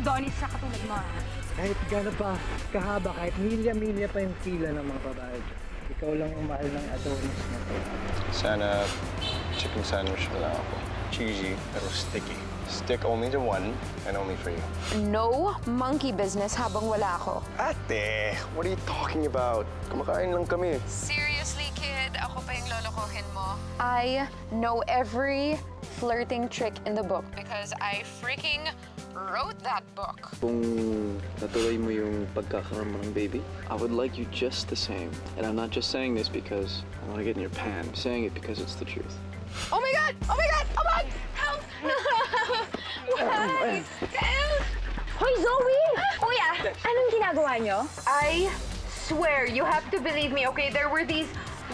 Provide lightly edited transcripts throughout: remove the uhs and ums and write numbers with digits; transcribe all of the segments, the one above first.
Adonis na katulad mo, ha? Kahit gano'n pa kahaba, kahit milya-milya pa yung pila ng mga babae dyan. Ikaw lang ang mahal ng Adonis na to. Sana chicken sandwich na lang ako. Cheesy, pero sticky. Stick only to one and only for you. No monkey business habang wala ako. Ate, what are you talking about? Kumakain lang kami. Seriously, kid? Ako pa yung lolokohin mo? I know every flirting trick in the book because I freaking wrote that book. Kung natuloy mo yung pagkakaroon mo ng baby, I would like you just the same. And I'm not just saying this because I want to get in your pan. I'm saying it because it's the truth. Oh my God! Oh my God! Oh my! Help! Why? Help! Hoy, Zoe! Kuya, anong ginagawa nyo? I swear, you have to believe me, okay? There were these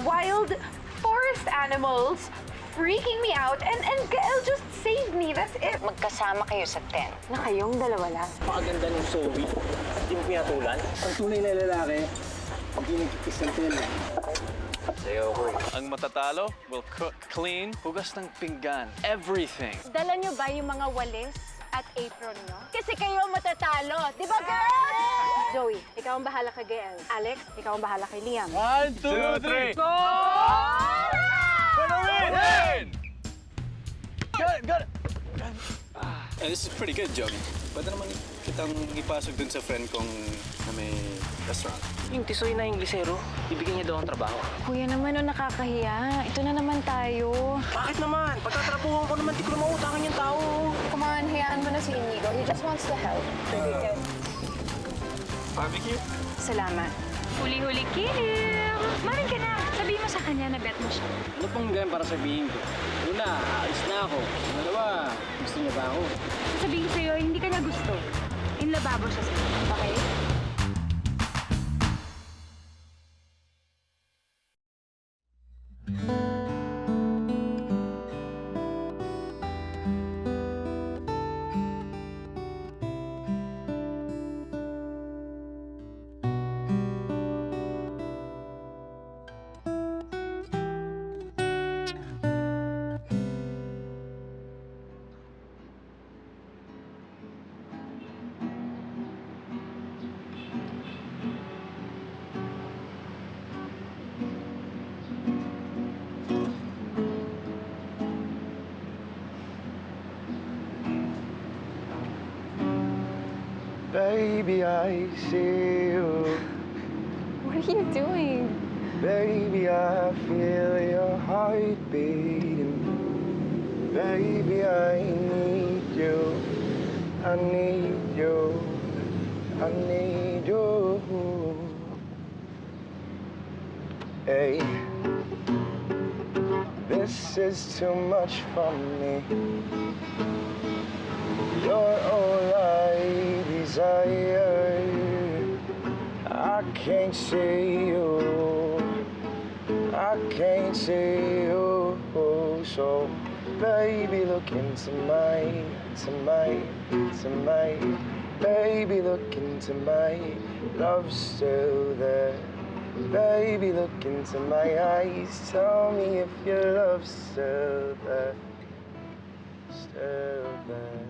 wild forest animals freaking me out, and Gael just saved me. That's it. Magkasama kayo sa tent na kayong dalawa lang. Pakaganda ng Zoe. Hindi mo pinatulan. Ang tunay na lalaki, hindi nagkikis ng pila. Sayo ko Ang matatalo will cook, clean, hugas ng pinggan, everything. Dala nyo ba yung mga walis at apron nyo? Kasi kayo ang matatalo. Di ba, girl? Zoe, ikaw ang bahala kay Gael. Alex, ikaw ang bahala kay Liam. 1, 2, 3, go! Win! Got it! This is pretty good, Joey. Pwede naman kitang ipasok dun sa friend kong na may restaurant. Yung tisoy na Inglesero, bibigyan niya daw ang trabaho. Kuya naman, nakakahiya. Ito na naman tayo. Bakit naman? Pagtatrapuhan ko naman, di ko na mautangan yung tao. Come on, hayaan mo na si Inigo. He just wants to help. Barbecue? Salamat. Huli-huli, Kim! Marin ka na. Sabihin mo sa kanya na bet mo siya. Ano pong ganyan para sabihin ko? Una, aalis na ako. Dalawa, gusto niya ba ako? Sabihin sa'yo, hindi ka niya gusto. Inlababo siya sa'yo. Okay? Baby, I see you. What are you doing? Baby, I feel your heart beating. Baby, I need you. I need you. I need you. Hey, this is too much for me. You're all I desire. I can't see you. I can't see you. So, baby, look into my, baby, look into my love still there. Baby, look into my eyes. Tell me if your love's still there. Still there.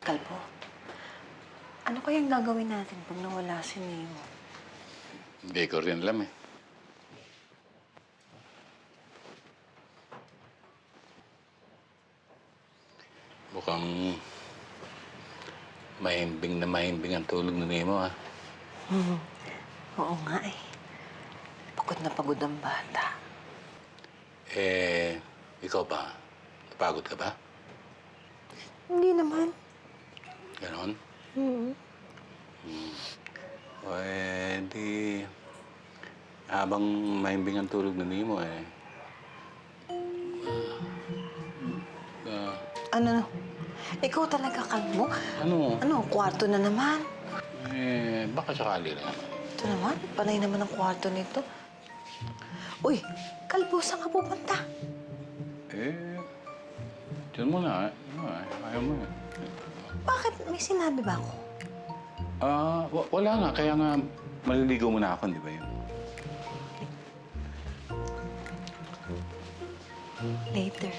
Kalbo, ano kayang gagawin natin pag nawala si Nemo? Hindi ko rin alam eh. Mukhang mahimbing ang tulog ni Nemo, ha? Oo nga eh. Pagod na pagod ang bata. Ikaw ba? Napagod ka ba? Hindi naman. Ganon? O di... Habang mahimbing ang tulog ni Nemo, Ano? Ikaw talaga, kalbo. Ano? Ano, kwarto na naman. Baka sakali rin. Ito naman, panay naman ang kwarto nito. Uy, kalbo, saan ka pupunta? Diyan mo na. Ayaw mo eh. Bakit? May sinabi ba ako? Wala nga. Kaya nga, maliligaw muna ako, di ba yun? Later.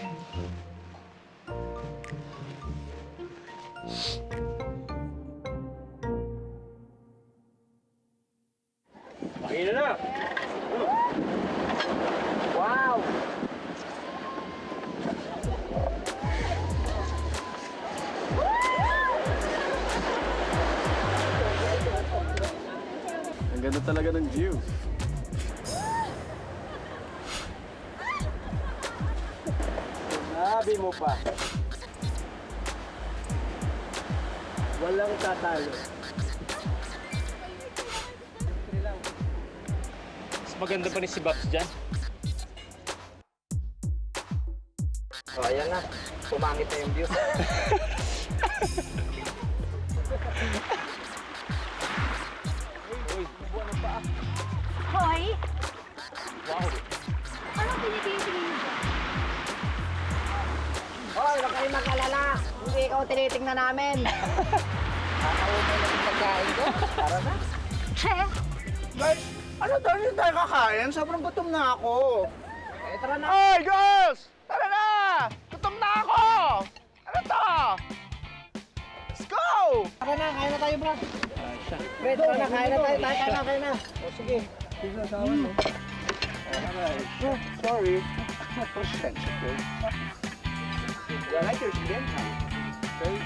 Makina na! Wow! Ang ganda talaga ng view. Sabi mo pa. Walang tatalo. Mas maganda pa ni si Babs dyan. O, ayan na. Pumangit na yung view. Hoy! Wow! Anong tinitingin mo? Hoy, huwag kayo mag-alala. Hindi ikaw tinitingnan namin. Kakaunin lang yung pagkain ko. Tara na. Che! Guys, ano daw hindi tayo kakain? Sobrang gutom na ako. Eh, tara na. Hey, girls! Tara na! Gutom na ako! Ano to? Let's go! Tara na, kain na tayo, bro. Fred, tara na, kain na tayo. Kain na. O, sige. Sige na, sawan mo. Sorry. For sensitive. You like your skin? Very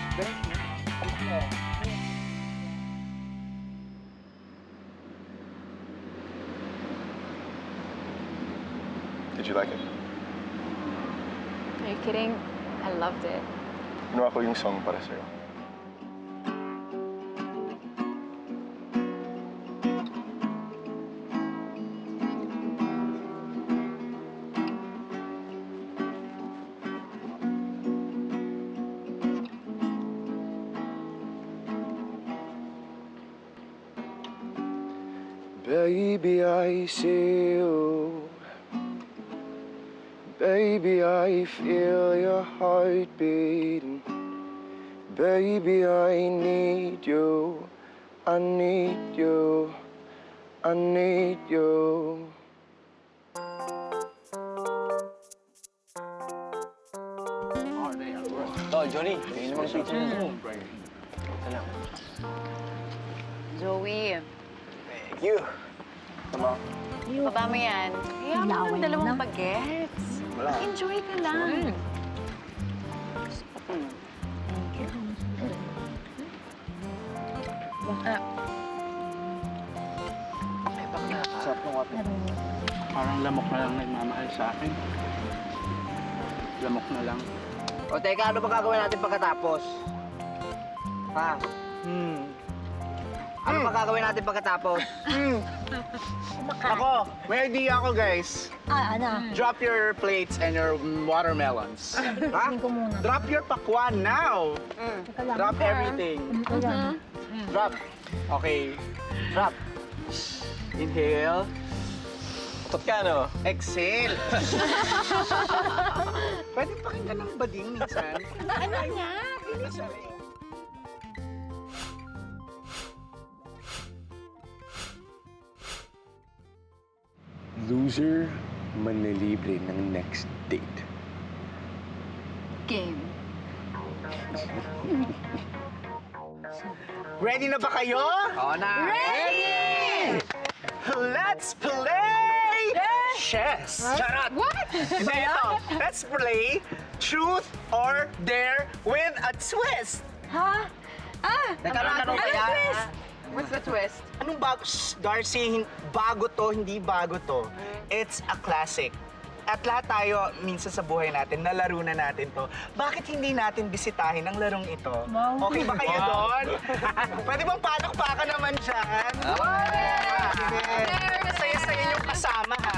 Did you like it? Are you kidding? I loved it. Ginawa ko yung song para sa'yo. Baby, I see you. Baby, I feel your heart beating. Baby, I need you. I need you. I need you. Oh, Johnny, tingin mo ang picture mo. Joey, Thank you. Come on. baba mo yan. Kaya mo ng dalawang bagets. Enjoy ka lang. Sarap ng water. Parang lamok na lang nagmamahal sa akin. Lamok na lang. O, teka, ano ba gagawin natin pagkatapos? Ha? Ano ba gagawin natin pagkatapos? Ako, may idea ako, guys. Ano? Drop your plates and your watermelons. Ha? Drop your pakwan now. Drop everything. Drop. Okay. Drop. Inhale. Tot ka, no? Exhale. Pwede pakinggan ng bading minsan. Ano nga? Minsan eh. Loser manlilibre ng next date. Game. Ready na ba kayo? Oo na. Ready! Let's play chess! Charot! What? Hindi, ito. Let's play truth or dare with a twist. Ha? Ah! Nagkaroon Ano kaya? twist? What's the twist? Anong bago? Shh, Darcy, bago to, hindi bago to. It's a classic. At lahat tayo, minsan sa buhay natin, nalaro na natin to. Bakit hindi natin bisitahin ang larong ito? Okay ba kayo doon? Pwede bang panak-paka naman dyan? Saya-saya yung kasama, ha?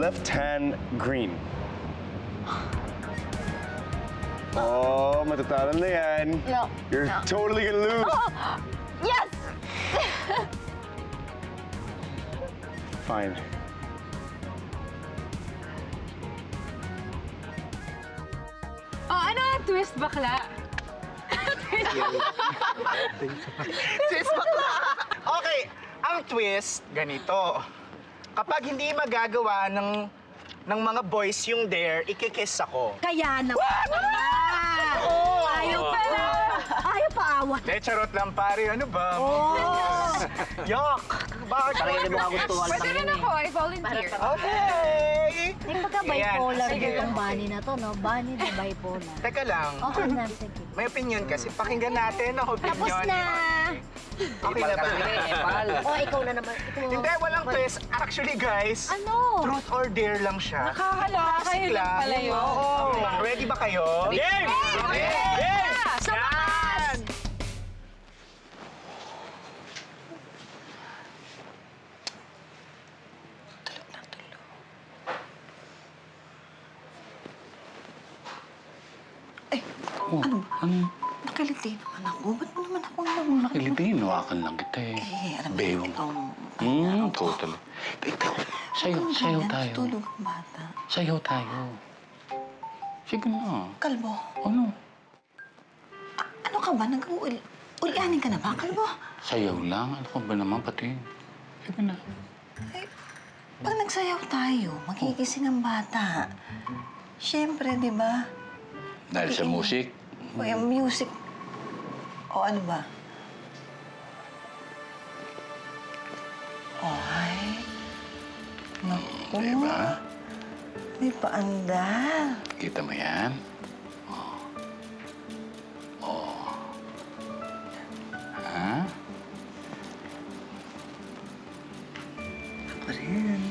Left tan green. Oh, matatalo na yan. No. You're totally gonna lose. Yes! Fine. Oh, ano ang twist, bakla? Okay, ang twist, ganito. Kapag hindi magagawa ng mga boys yung dare, ikikiss ako. Kaya naman. Ayaw pa na. Ayaw pa awat. De, charot lang pare, ano ba? Yuck! Bakit? Hindi mo kagustuhan Pwede rin ako, I volunteer. Okay! Di ba bipolar yung bunny na to, no? Bunny na bipolar. Teka lang, Okay na, sige. may opinion kasi. Pakinggan natin ang opinion. Tapos na. Okay na ba? O, ikaw na naman. Hindi, walang twist. Actually, guys, Ano? truth or dare lang siya. Nakakaloka kayo lang pala yun. Oo. Ready ba kayo? Game! Game! Sa wakas! Oh, ano? Nakaliti naman ako. Ba't mo naman ako Nakiliti, hawakan lang kita eh. alam mo, Bewang. itong... Totally. Sayaw tayo. Tulog ang bata. Sayaw tayo. Sige na. Kalbo, Ano? ano ka ba? Nag-ulianin ka na ba, Kalbo? Sayaw lang. Ano ka ba naman pati? Sige na. Pag nagsayaw tayo, magigising ang bata. Siyempre, di ba? Dahil sa music. O yung music. O ano ba? Ay. Naku. Diba? May paandal. Kita mo yan? Oh. Oh. Ha? Ako rin.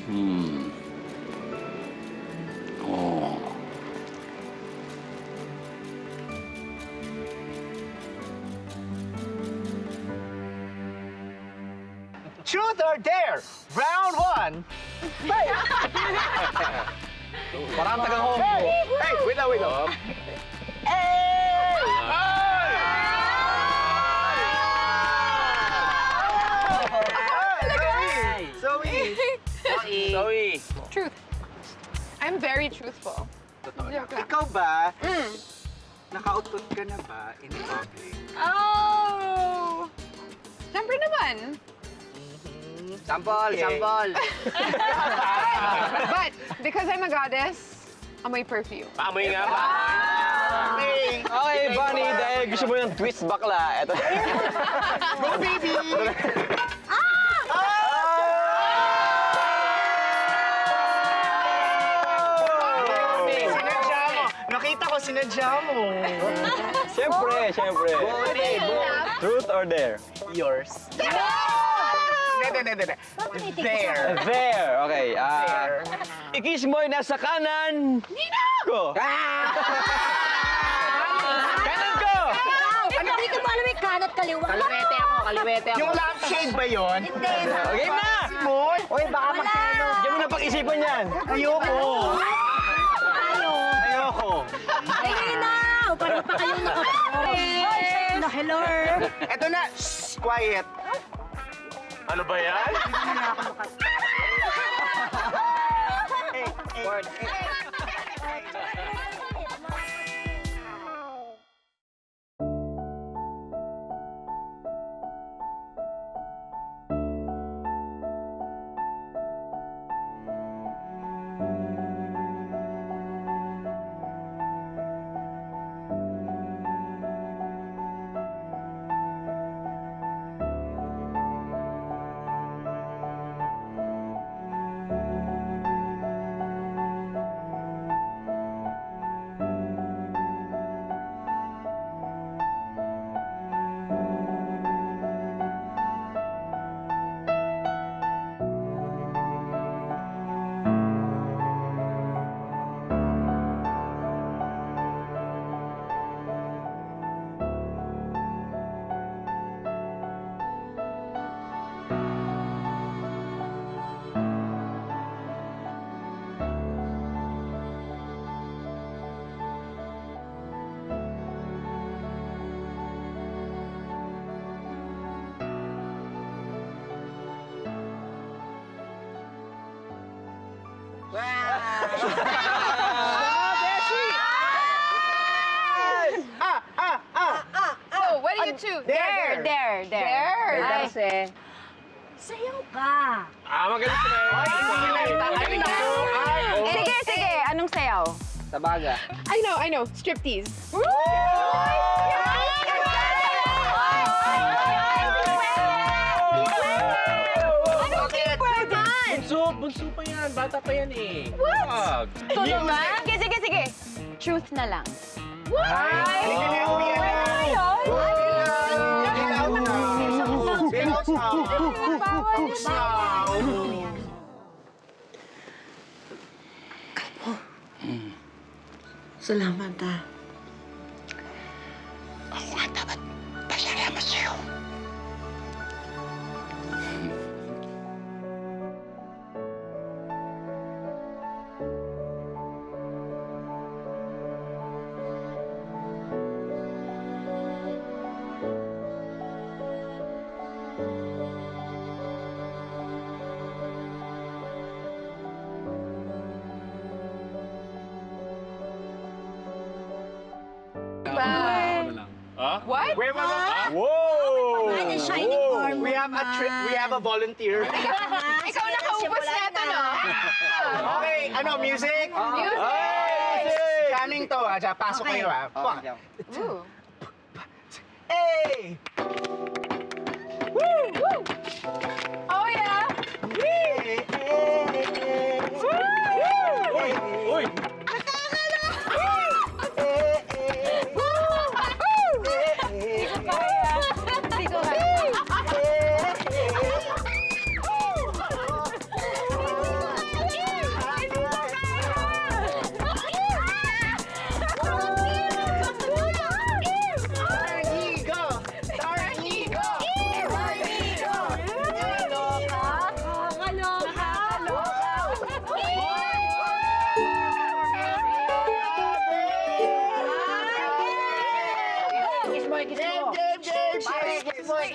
Oh. Truth or dare? Round 1. Parang taga-home ko. Hey, wait lang, wait lang. Zoe! Truth. I'm very truthful. Joke lang. Ikaw ba, nakautot ka na ba in public? Oh! Siyempre naman. Sampol! Sampol! But because I'm a goddess, amoy perfume. Paamoy nga ba? Okay, Bunny, dahil gusto mo ng twist bakla, eto. Go, baby! Sinadya mo. Nakita ko, sinadya mo. Siyempre, siyempre. Truth or dare? Yours. Hindi. There. There, okay. There. Ikis mo'y nasa kanan. Ko. Kanan ko! Ano, hindi ko ba alam yung kanat kaliwa? Kaliwete ako. Yung lampshade ba yun? Hindi. Okay na! Simon? Uy, baka magsalo. Diyan mo na pag-isipan yan. Ayoko. Ayoko. Ay, na! Paano pa kayo na hello? Eto na. Shh, quiet. Ano ba yan? you. There. Ay. Kasi, sayaw ka. Magaling sila. Sige. Anong sayaw? Tabaga. I know. Striptease. Bunso pa yan. Bata pa yan eh. What? Tulungan? Sige. Truth na lang. Salamat ah. What? Whoa! shining armor We have a volunteer. Ikaw nakaubos neto, no? Okay, music? Music! Scanning to, pasok kayo, One, Ooh. Hey! Oh, yeah? Uy!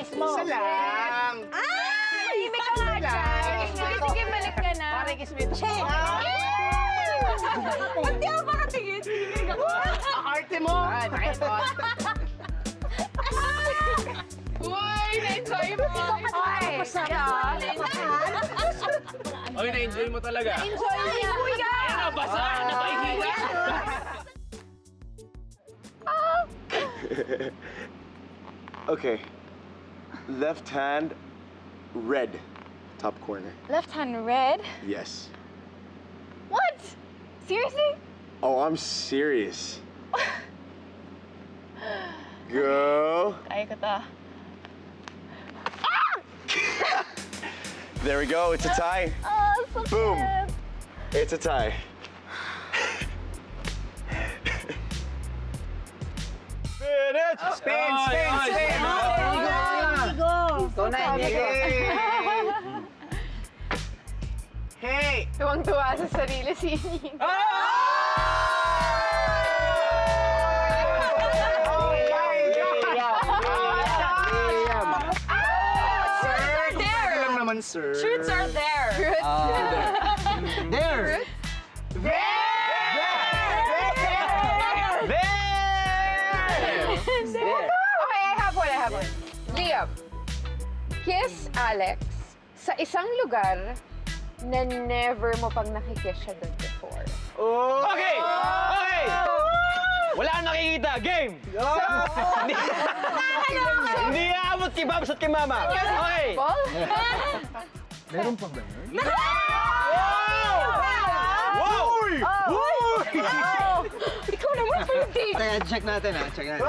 Isa lang. Tahimik ka nga dyan. Sige, balik ka na. Pare, kiss me. Ba't di ako makatingin? Arte mo. Uy, na-enjoy mo. Oy, na-enjoy mo talaga. Enjoy niya. Kuya! Basa! Napahihiga! Okay. Left hand, red. Top corner. Left hand red? Yes. What? Seriously? Oh, I'm serious. Go. Kaya ko to. There we go. It's a tie. Oh, so Boom. cute. It's a tie. Finish. Spin. Ito na, Inigo. Hey! Tuwang-tuwa sa sarili si Ining. Lang naman, sir. Fruits are there. There. Okay, I have one. Liam, kiss Alex sa isang lugar na never mo pang nakikiss siya doon before. Okay! Wala kang nakikita. Game! Hindi aabot kay Babs at kay Mama. Okay! Paul? Meron pang ganun? Wow! Ikaw naman for the date. Check natin, Check natin.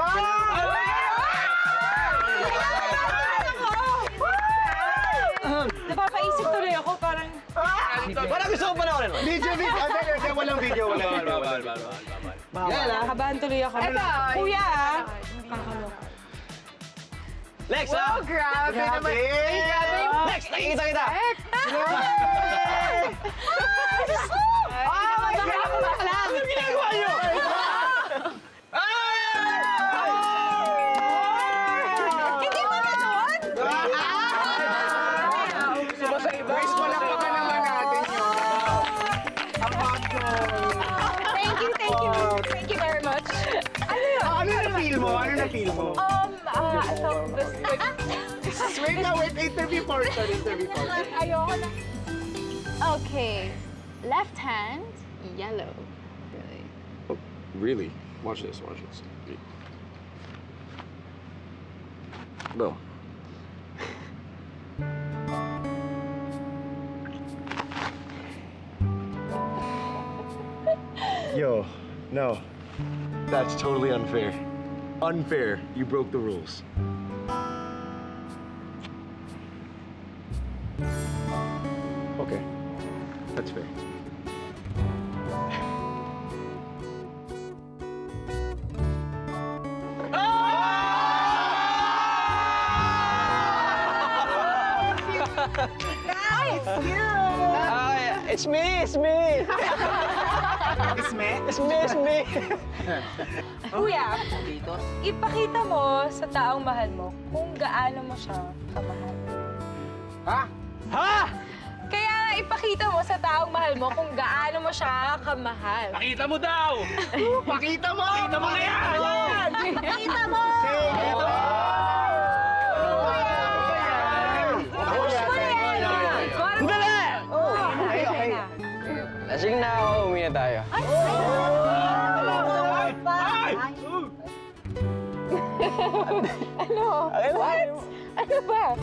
Napapaisip tuloy ako, parang... Parang gusto ko panoorin mo. Video. Walang video. Nakabahan tuloy ako. Eto. Kuya! Lex, Oh, grabe naman. Grabe yung Lex, nakikita kita! Ano ginagawa niyo? Hindi mo gano'n? Guys, palakpakan naman natin yun. Ang hot dog. Thank you very much. Ano yung na-feel mo? Ano na-feel mo? Wait na, wait. Interview portion. Ayoko na. Okay. Left hand, yellow. Really? Watch this. Boom. Yo, no. That's totally unfair. Unfair. You broke the rules. Okay. That's fair. It's me! It's me! It's me! Kuya, ipakita mo sa taong mahal mo kung gaano mo siya kamahal. Ha? Kaya ipakita mo sa taong mahal mo kung gaano mo siya kamahal. Pakita mo daw! Pakita mo! Pakita mo na yan! Kita mo! Lasing na ako, uwi na tayo. What? Ano ba?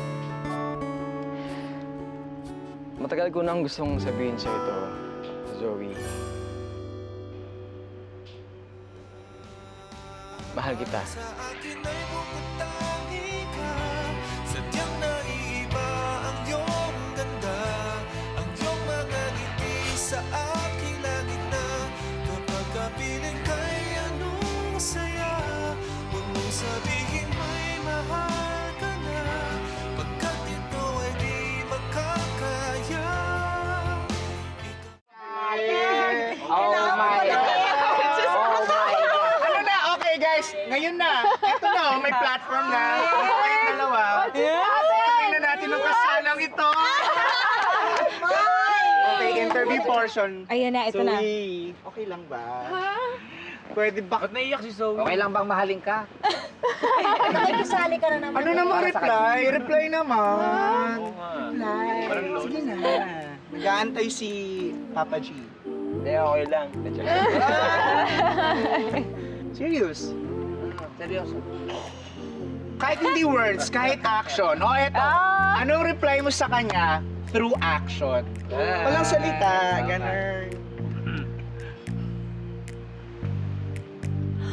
Matagal ko nang gustong sabihin sa ito, Zoe. Mahal kita. Sadyang naiiba ang iyong ganda, ang iyong mga ngiti sa aking langit na. Kapag kapiling kay anong saya, huwag mong sabihin may mahal ka na, pagkat ito ay di makakaya. Ano na? Okay, guys. Ngayon na. Ito na, may platform na. Ano kayong dalawa? Tingnan na natin ang kasalang ito. Okay, interview portion. Ayan na, ito na. Zoe, okay lang ba? Pwede ba? Ba't naiyak si Zoe? Okay lang bang mahalin ka? Nakikisali ka na naman. Ano namang reply? Reply naman. Parang load. Sige na. Nag-aantay si Papa G. Hindi, okay lang. Serious? Seryoso. Kahit hindi words, kahit action. O, eto. Anong reply mo sa kanya through action? Walang salita. Ganun.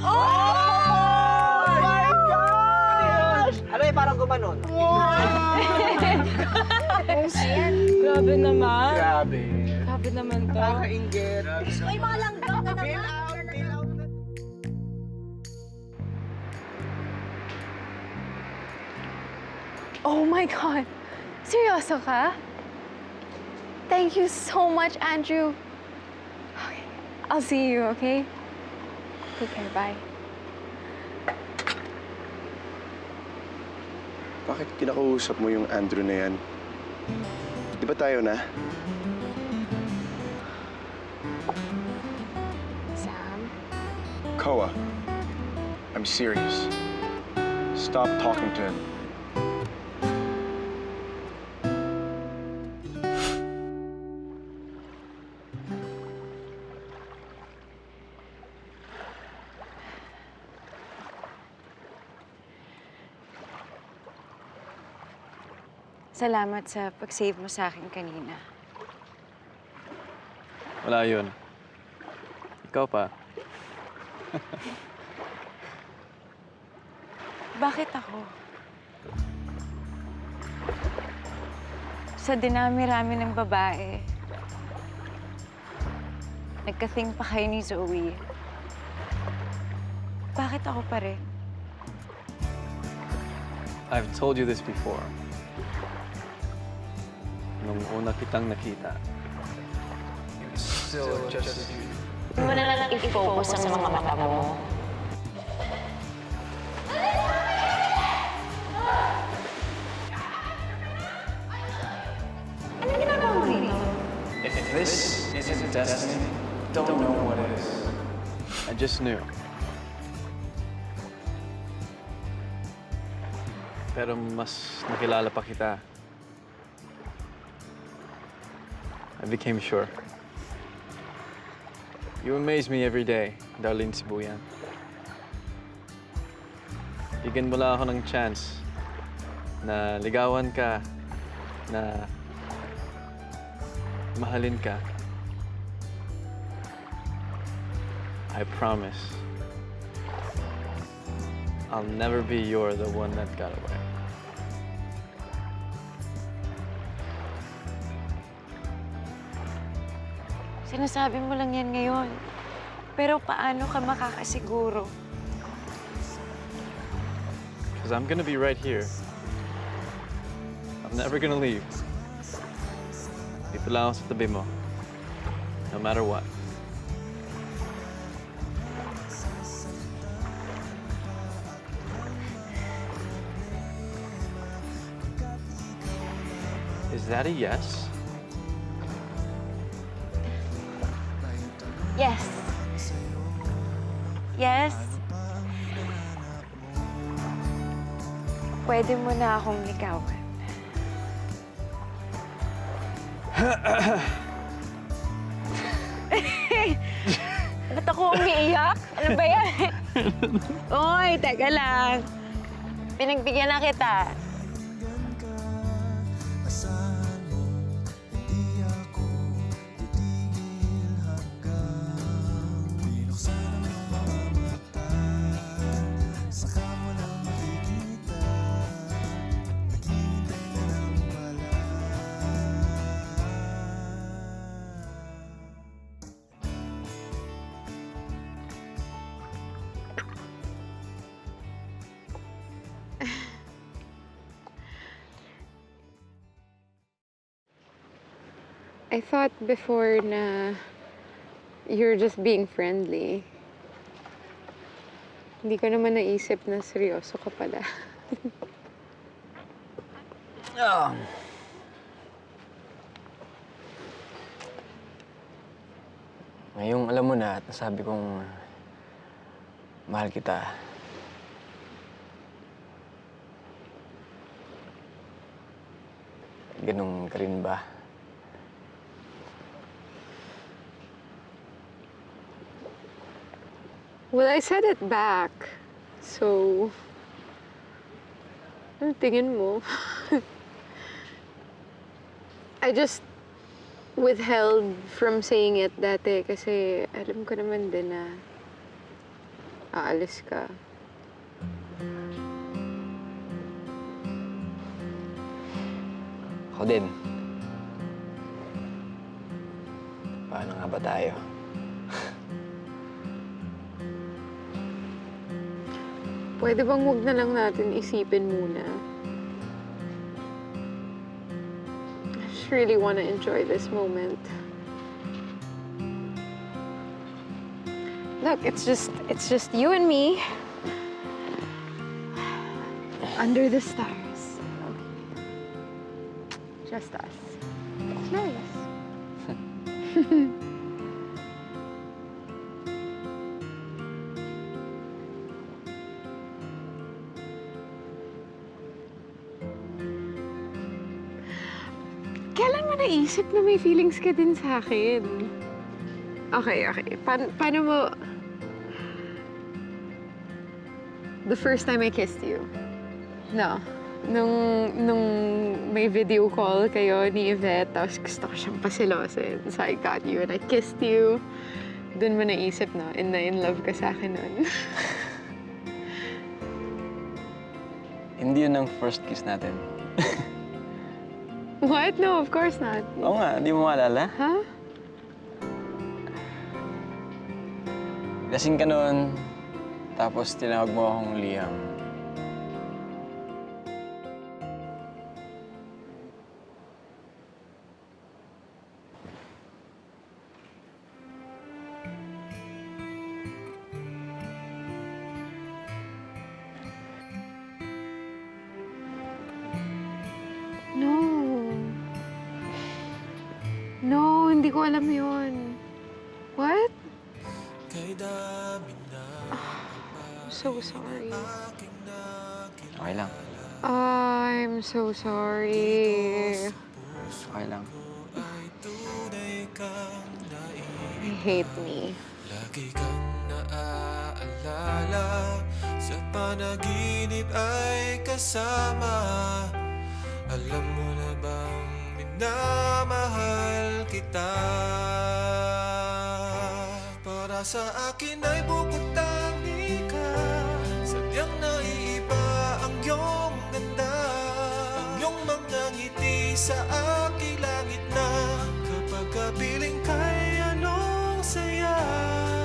Oh my gosh! Ano eh, parang gumanon? Grabe naman. Grabe. Grabe naman to. Nakakaingit. May mga langgam na Fill naman. out, fill out. Oh my God! Seryoso ka? Thank you so much, Andrew. Okay. I'll see you, okay? Take care, bye. Bakit kinakausap mo yung Andrew na yan? Di ba tayo na? Sam? Koa, I'm serious. Stop talking to him. Salamat sa pag-save mo sa akin kanina. Wala yun. Ikaw pa. Bakit ako? Sa dinami-rami ng babae, nagka-think pa kayo ni Zoe. Bakit ako pa rin? I've told you this before. Nung una kitang nakita, still just you. Mo na lang i-focus sa mga mata mo. Ano ginagawa mo rito? If this isn't destiny, don't know what is. I just knew. Pero mas nakilala pa kita. I became sure. You amaze me every day, Darlene Sibuyan. Bigyan mo lang ako ng chance na ligawan ka, na mahalin ka. I promise, I'll never be the one that got away. Sinasabi mo lang yan ngayon. Pero paano ka makakasiguro? Because I'm gonna be right here. I'm never gonna leave. Dito lang ako sa tabi mo. No matter what. Is that a yes? Yes. Yes. Pwede mo na akong ligawan. Ba't ako umiiyak? Ano ba yan? Oy, teka lang. Pinagbigyan na kita. Asahan mo, hindi ako titigil hanggang binuksan ang iyong mga mata. Saka mo lang makikita, naghihintay ka ng wala. I thought before na you're just being friendly. Hindi ko naman naisip na seryoso ka pala. Ngayong alam mo na at nasabi kong mahal kita. Ganun ka rin ba? Well, I said it back. So, ano tingin mo? I just withheld from saying it dati kasi alam ko naman din na aalis ka. Ako din. Paano nga ba tayo? Pwede bang huwag na lang natin isipin muna? I just really want to enjoy this moment. Look, it's just you and me under the stars. Just us. It's nice. Kailan mo naisip na may feelings ka din sa akin? Okay. Paano mo... The first time I kissed you? No. Nung may video call kayo ni Yvette, tapos gusto ko siyang pasilosin. So I got you and I kissed you. Doon mo naisip, no? In love ka sa akin nun. Hindi yun ang first kiss natin. What? No, of course not. Oo nga, di mo maalala? Huh? Lasing ka noon, tapos tinawag mo akong Liam. No, hindi ko alam yun. What? I'm so sorry. Okay lang. I'm so sorry. Okay lang. I hate me. Lagi kang naaalala, sa panaginip ay kasama. Alam mo na bang minamahal kita? Para sa akin ay bukod tangi ka, sadyang naiiba ang iyong ganda. Ang iyong mga ngiti sa aking langit na, kapag kapiling ka'y anong saya.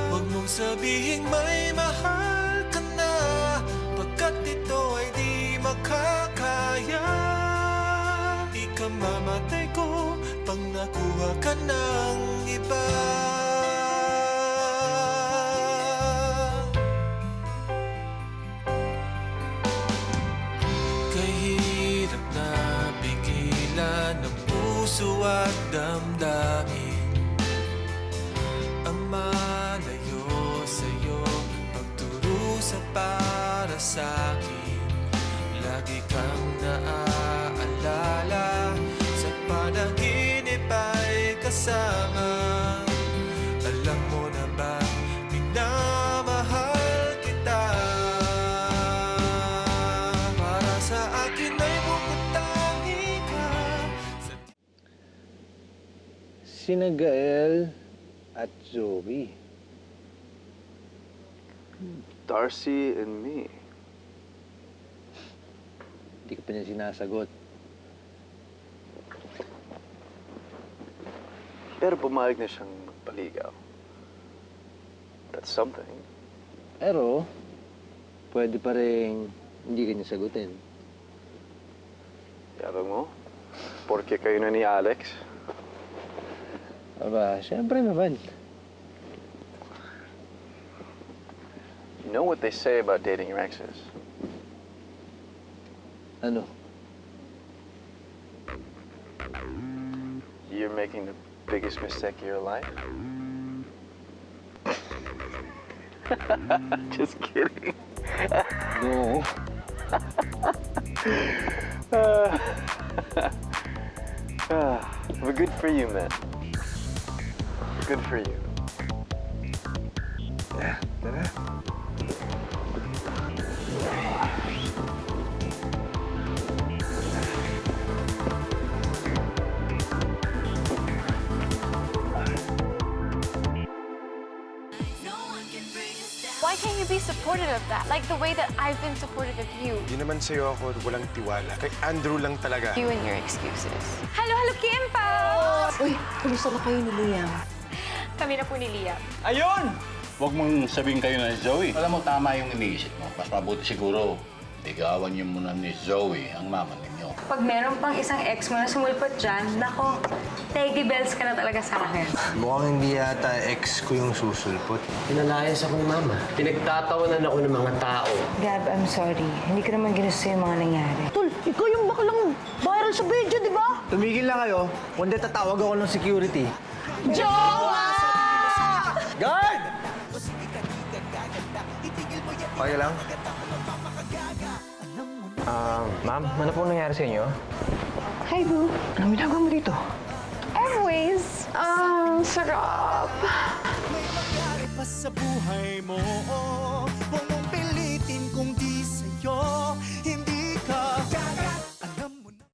Huwag mong sabihing may mahal ka na, pagkat ito ay di makakaya. Ikamamatay ko pang nakuha ka ng iba. Kahirap na pigilan ng puso at damdamin ang malayo sa'yo, pagturusa para sa'kin. Lagi kang naaalala, sa panaginip ay kasama. Alam mo na ba, minamahal kita. Para sa akin ay bukod tangi ka. Sina Gael at Zoe. Darcy and me. Hindi ka pa niya sinasagot. Pero pumayag na siyang magpaligaw. That's something. Pero, pwede pa rin hindi ka niya sagutin. Yabang mo? Porque kayo na ni Alex? Aba, siyempre naman. You know what they say about dating your exes? Ano? You're making the biggest mistake of your life? Just kidding. No. But good for you, man. Good for you. Tara. Why can't you be supportive of that? Like the way that I've been supportive of you. Di naman sa'yo ako walang tiwala. Kay Andrew lang talaga. You and your excuses. Hello, Kim pa! Uy, kumusta na kayo ni Liam? Kami na po ni Liam. Ayun! Huwag mong sabihin kayo na Zoe. Alam mo, tama yung iniisip mo. Mas mabuti siguro, ligawan niyo muna ni Zoe ang mama ninyo. Pag meron pang isang ex mo na sumulpot dyan, nako, Teddy Bells ka na talaga sa akin. Mukhang hindi yata ex ko yung susulpot. Pinalayas ako ni Mama. Pinagtatawanan ako ng mga tao. Gab, I'm sorry. Hindi ko naman ginusto yung mga nangyari. Tol, ikaw yung baklang viral sa video, di ba? Tumigil lang kayo. Kundi tatawag ako ng security. Jowa! Guard! Okay lang? Ma'am, ano pong nangyari sa inyo? Hi, Boo. Anong ginagawa mo dito? Anyways, sarap. May mangyari pa sa buhay mo.